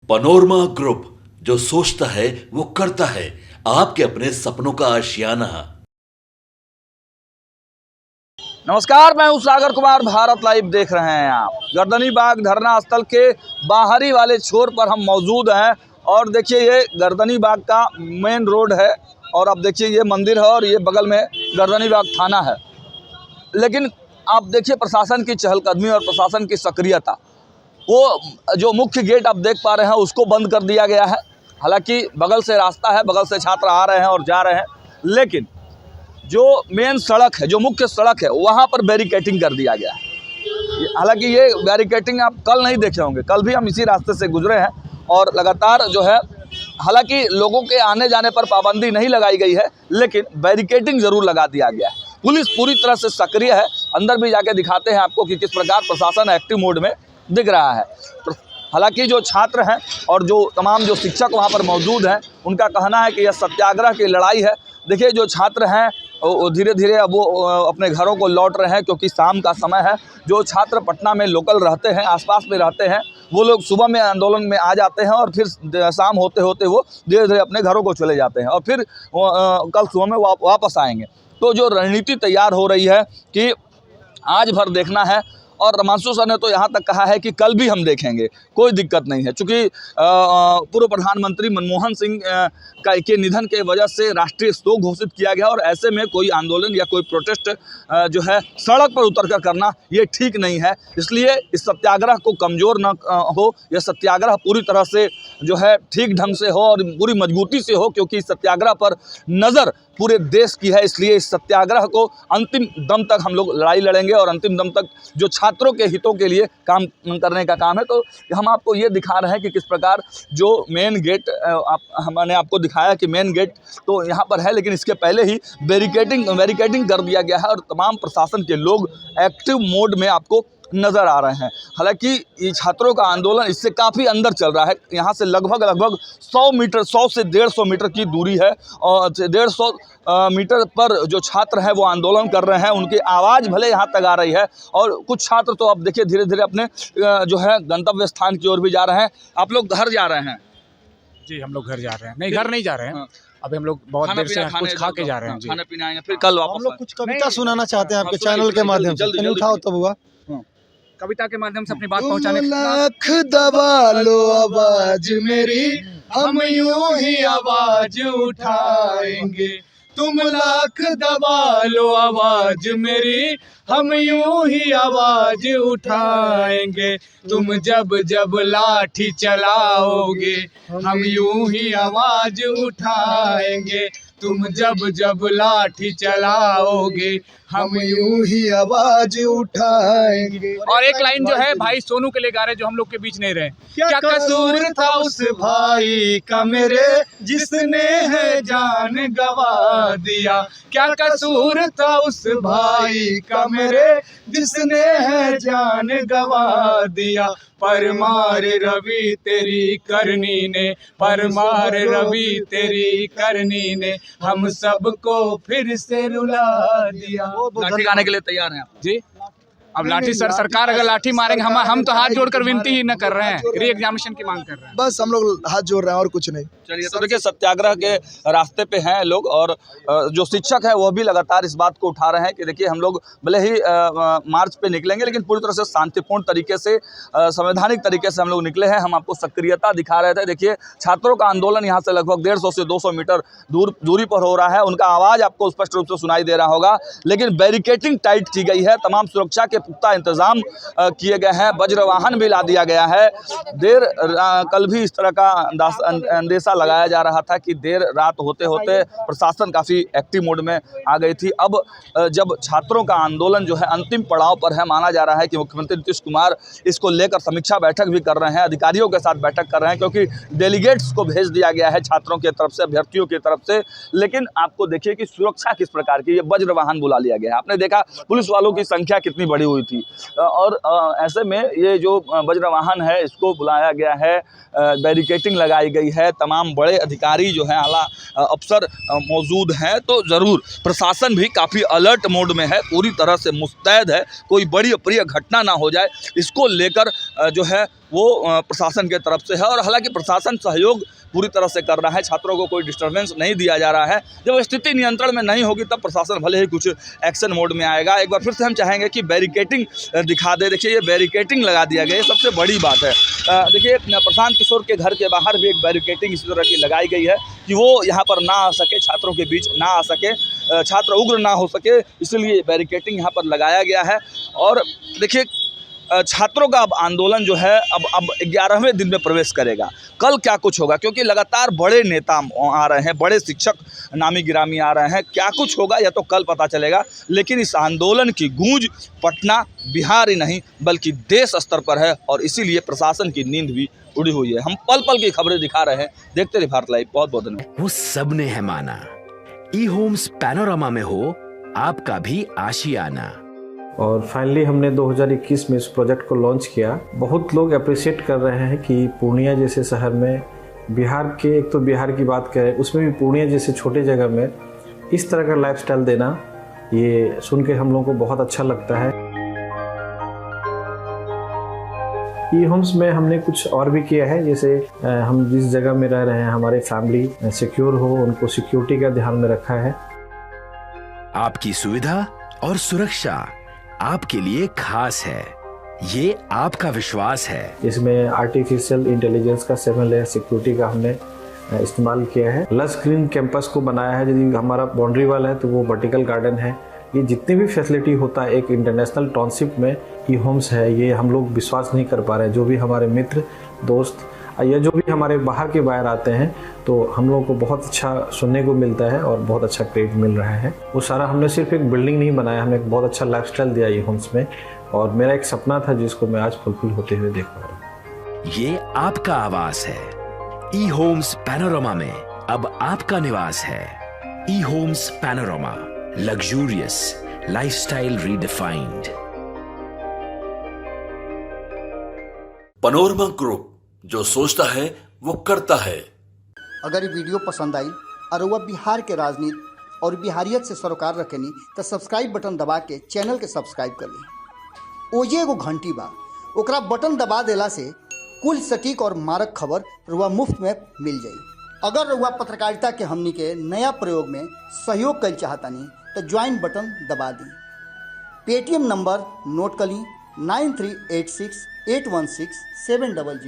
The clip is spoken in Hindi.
पनोरमा ग्रुप, जो सोचता है वो करता है। आपके अपने सपनों का आशियाना। नमस्कार, मैं हूं सागर कुमार। भारत लाइव देख रहे हैं आप। गर्दनी बाग धरना स्थल के बाहरी वाले छोर पर हम मौजूद हैं और देखिए ये गर्दनी बाग का मेन रोड है और अब देखिए ये मंदिर है और ये बगल में गर्दनी बाग थाना है। लेकिन आप देखिए प्रशासन की चहलकदमी और प्रशासन की सक्रियता, वो जो मुख्य गेट आप देख पा रहे हैं उसको बंद कर दिया गया है। हालांकि बगल से रास्ता है, बगल से छात्र आ रहे हैं और जा रहे हैं, लेकिन जो मेन सड़क है, जो मुख्य सड़क है, वहाँ पर बैरिकेटिंग कर दिया गया है। हालांकि ये बैरिकेटिंग आप कल नहीं देखे होंगे, कल भी हम इसी रास्ते से गुजरे हैं और लगातार जो है, हालांकि लोगों के आने जाने पर पाबंदी नहीं लगाई गई है, लेकिन बैरिकेटिंग ज़रूर लगा दिया गया है। पुलिस पूरी तरह से सक्रिय है। अंदर भी जाके दिखाते हैं आपको कि किस प्रकार प्रशासन एक्टिव मोड में दिख रहा है। हालांकि जो छात्र हैं और जो तमाम जो शिक्षक वहाँ पर मौजूद हैं, उनका कहना है कि यह सत्याग्रह की लड़ाई है। देखिए जो छात्र हैं वो धीरे धीरे अब वो अपने घरों को लौट रहे हैं, क्योंकि शाम का समय है। जो छात्र पटना में लोकल रहते हैं, आसपास में रहते हैं, वो लोग सुबह में आंदोलन में आ जाते हैं और फिर शाम होते होते वो धीरे धीरे अपने घरों को चले जाते हैं और फिर कल सुबह में वापस आएंगे। तो जो रणनीति तैयार हो रही है कि आज भर देखना है, और रमांशु सर ने तो यहाँ तक कहा है कि कल भी हम देखेंगे, कोई दिक्कत नहीं है। चूँकि पूर्व प्रधानमंत्री मनमोहन सिंह के निधन के वजह से राष्ट्रीय शोक घोषित किया गया और ऐसे में कोई आंदोलन या कोई प्रोटेस्ट जो है सड़क पर उतर कर करना ये ठीक नहीं है। इसलिए इस सत्याग्रह को कमज़ोर न हो, यह सत्याग्रह पूरी तरह से जो है ठीक ढंग से हो और पूरी मजबूती से हो, क्योंकि इस सत्याग्रह पर नज़र पूरे देश की है। इसलिए इस सत्याग्रह को अंतिम दम तक हम लोग लड़ाई लड़ेंगे और अंतिम दम तक जो छात्रों के हितों के लिए काम करने का काम है। तो हम आपको ये दिखा रहे हैं कि किस प्रकार जो मेन गेट मैंने आपको दिखाया कि मेन गेट तो यहाँ पर है, लेकिन इसके पहले ही बैरिकेटिंग कर दिया गया है और तमाम प्रशासन के लोग एक्टिव मोड में आपको नज़र आ रहे हैं। हालांकि ये छात्रों का आंदोलन इससे काफ़ी अंदर चल रहा है। यहाँ से लगभग 100 से 150 मीटर की दूरी है और 150 मीटर पर जो छात्र हैं वो आंदोलन कर रहे हैं। उनकी आवाज़ भले यहाँ तक आ रही है और कुछ छात्र तो अब देखिए धीरे धीरे अपने जो है गंतव्य स्थान की ओर भी जा रहे हैं। आप लोग घर जा रहे हैं? जी, हम लोग घर जा रहे हैं। नहीं, घर नहीं जा रहे हैं। अभी हम लोग बहुत देर से कुछ खा के जा रहे हैं। खाने पीने आएंगे, फिर कल वापस। हम लोग कुछ कविता सुनाना चाहते हैं आपके चैनल के माध्यम से। जल्दी उठाओ तब हुआ। कविता के माध्यम से अपनी बात पहुंचाने लाख दबा लो आवाज मेरी, हम यूं ही आवाज उठाएंगे। तुम लाख दबा लो आवाज मेरी, हम यूं ही आवाज उठाएंगे। तुम जब जब लाठी चलाओगे, हम यूं ही आवाज उठाएंगे। तुम जब जब लाठी चलाओगे, हम यूं ही आवाज उठाएंगे। और एक लाइन जो है भाई सोनू के लिए गा रहे, जो हम लोग के बीच नहीं रहे। क्या कसूर था उस भाई का मेरे, जिसने है जान गवा दिया। क्या कसूर था उस भाई का मेरे, जिसने है जान गवा दिया। परमार रवि तेरी करनी ने, परमार रवि तेरी करनी ने, हम सबको फिर से रुला दिया। लाठी खाने के लिए तैयार हैं आप? जी, अब लाठी सरकार अगर लाठी मारेंगे, हम तो हाथ जोड़कर विनती ही न कर रहे हैं, री एग्जामिनेशन की मांग कर रहे हैं। बस हम लोग हाथ जोड़ रहे हैं और कुछ नहीं। चलिए, तो देखिए सत्याग्रह के रास्ते पे हैं लोग और जो शिक्षक है वो भी लगातार इस बात को उठा रहे हैं कि देखिए हम लोग भले ही मार्च पे निकलेंगे, लेकिन पूरी तरह से शांतिपूर्ण तरीके से, संवैधानिक तरीके से हम लोग निकले हैं। हम आपको सक्रियता दिखा रहे थे। देखिए छात्रों का आंदोलन यहाँ से लगभग 150 से 200 मीटर दूरी पर हो रहा है। उनका आवाज़ आपको स्पष्ट रूप से सुनाई दे रहा होगा, लेकिन बैरिकेटिंग टाइट की गई है। तमाम सुरक्षा के पुख्ता इंतजाम किए गए हैं। वज्र वाहन भी ला दिया गया है। कल भी इस तरह का अंदेशा लगाया जा रहा था कि देर रात होते होते प्रशासन काफ़ी एक्टिव मोड में आ गई थी। अब जब छात्रों का आंदोलन जो है अंतिम पड़ाव पर है, माना जा रहा है कि मुख्यमंत्री नीतीश कुमार इसको लेकर समीक्षा बैठक भी कर रहे हैं, अधिकारियों के साथ बैठक कर रहे हैं, क्योंकि डेलीगेट्स को भेज दिया गया है छात्रों की तरफ से, अभ्यर्थियों की तरफ से। लेकिन आपको देखिए कि सुरक्षा किस प्रकार की, ये वज्र वाहन बुला लिया गया है। आपने देखा पुलिस वालों की संख्या कितनी बड़ी हुई थी। और ऐसे में ये जो वज्रवाहन है इसको बुलाया गया है, बैरिकेटिंग लगाई गई है, तमाम बड़े अधिकारी जो हैं, आला अफसर मौजूद हैं। तो ज़रूर प्रशासन भी काफ़ी अलर्ट मोड में है, पूरी तरह से मुस्तैद है, कोई बड़ी अप्रिय घटना ना हो जाए इसको लेकर जो है वो प्रशासन के तरफ से है। और हालांकि प्रशासन सहयोग पूरी तरह से कर रहा है, छात्रों को कोई डिस्टर्बेंस नहीं दिया जा रहा है। जब स्थिति नियंत्रण में नहीं होगी तब प्रशासन भले ही कुछ एक्शन मोड में आएगा। एक बार फिर से हम चाहेंगे कि बैरिकेटिंग दिखा दे। देखिए ये बैरिकेटिंग लगा दिया गया, ये सबसे बड़ी बात है। देखिए प्रशांत किशोर के घर के बाहर भी एक बैरिकेटिंग इसी तरह की लगाई गई है कि वो यहाँ पर ना आ सके, छात्रों के बीच ना आ सके, छात्र उग्र ना हो सके, इसलिए बैरिकेटिंग यहाँ पर लगाया गया है। और देखिए छात्रों का अब आंदोलन जो है अब 11वें दिन में प्रवेश करेगा। कल क्या कुछ होगा, क्योंकि लगातार बड़े नेता आ रहे हैं, बड़े शिक्षक नामी गिरामी आ रहे हैं, क्या कुछ होगा या तो कल पता चलेगा। लेकिन इस आंदोलन की गूंज पटना, बिहार ही नहीं बल्कि देश स्तर पर है और इसीलिए प्रशासन की नींद भी उड़ी हुई है। हम पल पल की खबरें दिखा रहे हैं, देखते रहिए भारत लाइव। बहुत बहुत धन्यवाद। वो सबने है माना, ई होम्स पैनोरामा में हो आपका भी आशियाना। और फाइनली हमने 2021 में इस प्रोजेक्ट को लॉन्च किया। बहुत लोग अप्रिशिएट कर रहे हैं कि पूर्णिया जैसे शहर में, बिहार के, एक तो बिहार की बात करें उसमें भी पूर्णिया जैसे छोटे जगह में इस तरह का लाइफस्टाइल देना, ये सुन के हम लोगों को बहुत अच्छा लगता है। ई होम्स में हमने कुछ और भी किया है, जैसे हम जिस जगह में रह रहे हैं हमारे फैमिली सिक्योर हो, उनको सिक्योरिटी का ध्यान में रखा है। आपकी सुविधा और सुरक्षा आपके लिए खास है, ये आपका विश्वास है। इसमें आर्टिफिशियल इंटेलिजेंस का 7 लेयर सिक्योरिटी का हमने इस्तेमाल किया है। लस ग्रीन कैंपस को बनाया है, यदि हमारा बाउंड्री वाल है तो वो वर्टिकल गार्डन है। ये जितनी भी फैसिलिटी होता है एक इंटरनेशनल टाउनशिप में ई होम्स है, ये हम लोग विश्वास नहीं कर पा रहे हैं। जो भी हमारे मित्र दोस्त या जो भी हमारे बाहर के बाहर आते हैं तो हम लोगों को बहुत अच्छा सुनने को मिलता है और बहुत अच्छा क्रेडिट मिल रहा है। वो सारा हमने सिर्फ एक बिल्डिंग नहीं बनाया, हमने एक बहुत अच्छा लाइफस्टाइल दिया ई होम्स में, और मेरा एक सपना था जिसको मैं आज फुलफिल होते हुए देख पा रहा हूँ। ये आपका आवास है। ई होम्स पैनोरामा में अब आपका निवास है। E Homes Panorama, luxurious lifestyle redefined. Panorama group, जो सोचता है वो करता है। अगर ये वीडियो पसंद आई और वह बिहार के राजनीति और बिहारियत से सरोकार रखेनी तो सब्सक्राइब बटन दबा के चैनल के सब्सक्राइब कर ली। ओजे एगो घंटी बा, ओकरा बटन दबा देला से कुल सटीक और मारक खबर रुआ मुफ्त में मिल जाई। अगर रुआ पत्रकारिता के हमनी के नया प्रयोग में सहयोग कर चाहतानी तो ज्वाइन बटन दबा दी। पेटीएम नंबर नोट कर ली 9386816700।